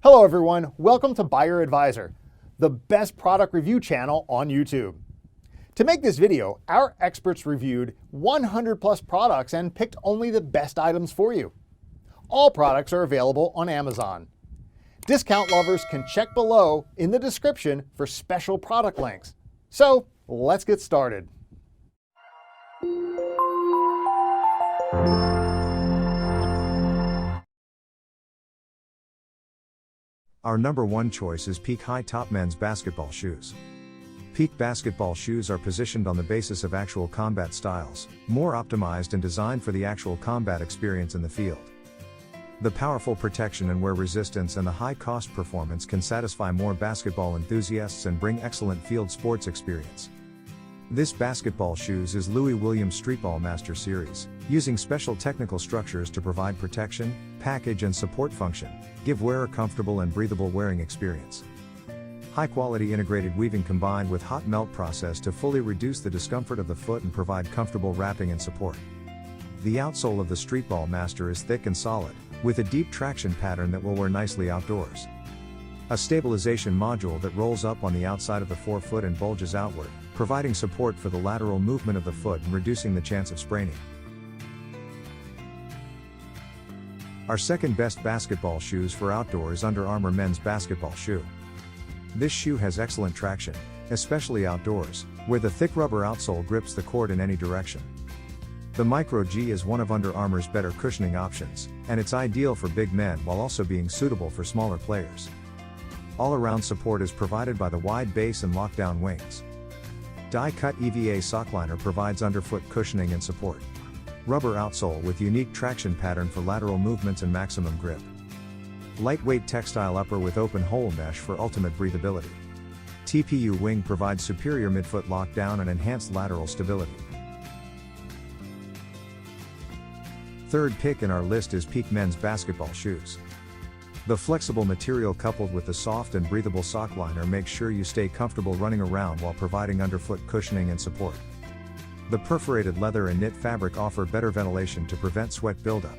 Hello everyone, welcome to Buyer Advisor, the best product review channel on YouTube. To make this video, our experts reviewed 100 plus products and picked only the best items for you. All products are available on Amazon. Discount lovers can check below in the description for special product links. So let's get started. Our number one choice is Peak High Top Men's Basketball Shoes. Peak basketball shoes are positioned on the basis of actual combat styles, more optimized and designed for the actual combat experience in the field. The powerful protection and wear resistance and the high cost performance can satisfy more basketball enthusiasts and bring excellent field sports experience. This basketball shoes is Louis Williams Streetball Master Series, using special technical structures to provide protection, package and support function, give wearer comfortable and breathable wearing experience. High-quality integrated weaving combined with hot melt process to fully reduce the discomfort of the foot and provide comfortable wrapping and support. The outsole of the Streetball Master is thick and solid, with a deep traction pattern that will wear nicely outdoors. A stabilization module that rolls up on the outside of the forefoot and bulges outward, providing support for the lateral movement of the foot and reducing the chance of spraining. Our second best basketball shoes for outdoor is Under Armour Men's Basketball Shoe. This shoe has excellent traction, especially outdoors, where the thick rubber outsole grips the court in any direction. The Micro G is one of Under Armour's better cushioning options, and it's ideal for big men while also being suitable for smaller players. All-around support is provided by the wide base and lockdown wings. Die-cut EVA sockliner provides underfoot cushioning and support. Rubber outsole with unique traction pattern for lateral movements and maximum grip. Lightweight textile upper with open hole mesh for ultimate breathability. TPU wing provides superior midfoot lockdown and enhanced lateral stability. Third pick in our list is Peak Men's Basketball Shoes. The flexible material coupled with the soft and breathable sock liner makes sure you stay comfortable running around while providing underfoot cushioning and support. The perforated leather and knit fabric offer better ventilation to prevent sweat buildup.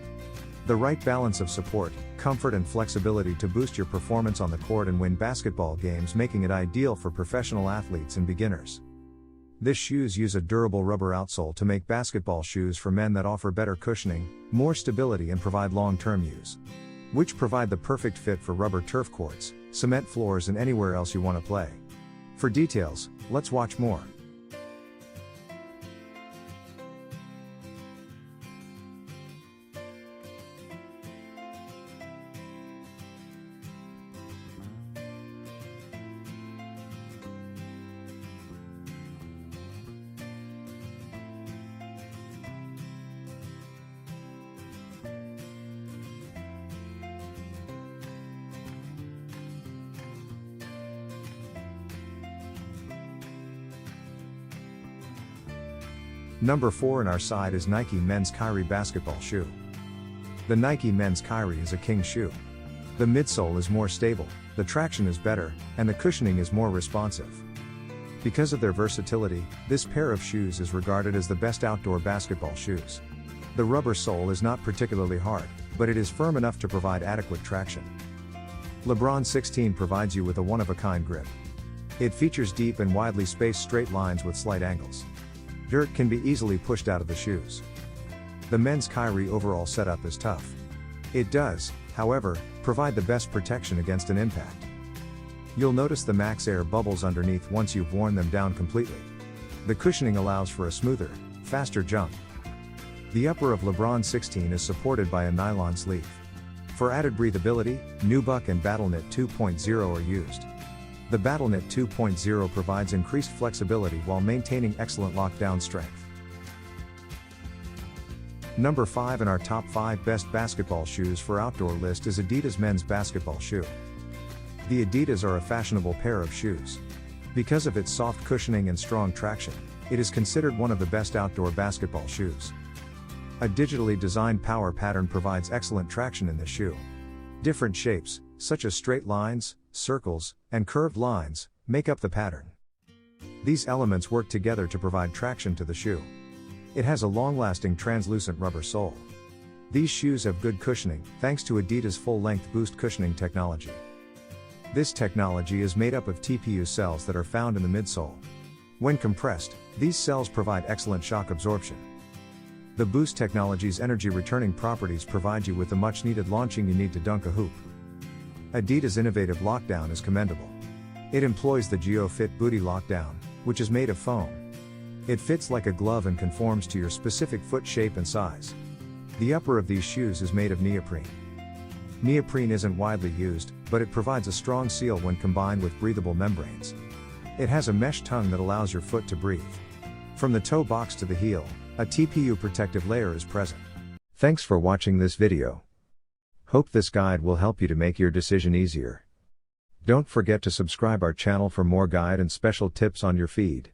The right balance of support, comfort and flexibility to boost your performance on the court and win basketball games, making it ideal for professional athletes and beginners. This shoes use a durable rubber outsole to make basketball shoes for men that offer better cushioning, more stability and provide long-term use, which provide the perfect fit for rubber turf courts, cement floors and anywhere else you want to play. For details, let's watch more. Number 4 in our side is Nike Men's Kyrie Basketball Shoe. The Nike Men's Kyrie is a king shoe. The midsole is more stable, the traction is better, and the cushioning is more responsive. Because of their versatility, this pair of shoes is regarded as the best outdoor basketball shoes. The rubber sole is not particularly hard, but it is firm enough to provide adequate traction. LeBron 16 provides you with a one-of-a-kind grip. It features deep and widely spaced straight lines with slight angles. Dirt can be easily pushed out of the shoes. The men's Kyrie overall setup is tough. It does, however, provide the best protection against an impact. You'll notice the Max Air bubbles underneath once you've worn them down completely. The cushioning allows for a smoother, faster jump. The upper of LeBron 16 is supported by a nylon sleeve. For added breathability, Nubuck and BattleKnit 2.0 are used. The BattleKnit 2.0 provides increased flexibility while maintaining excellent lockdown strength. Number 5 in our top 5 best basketball shoes for outdoor list is Adidas Men's Basketball Shoe. The Adidas are a fashionable pair of shoes. Because of its soft cushioning and strong traction, it is considered one of the best outdoor basketball shoes. A digitally designed power pattern provides excellent traction in the shoe. Different shapes, such as straight lines, circles, and curved lines, make up the pattern. These elements work together to provide traction to the shoe. It has a long-lasting translucent rubber sole. These shoes have good cushioning, thanks to Adidas full-length boost cushioning technology. This technology is made up of TPU cells that are found in the midsole. When compressed, these cells provide excellent shock absorption. The Boost technology's energy returning properties provide you with the much needed launching you need to dunk a hoop. Adidas' innovative lockdown is commendable. It employs the GeoFit Booty Lockdown, which is made of foam. It fits like a glove and conforms to your specific foot shape and size. The upper of these shoes is made of neoprene. Neoprene isn't widely used, but it provides a strong seal when combined with breathable membranes. It has a mesh tongue that allows your foot to breathe. From the toe box to the heel, a TPU protective layer is present. Thanks for watching this video. Hope this guide will help you to make your decision easier. Don't forget to subscribe our channel for more guide and special tips on your feed.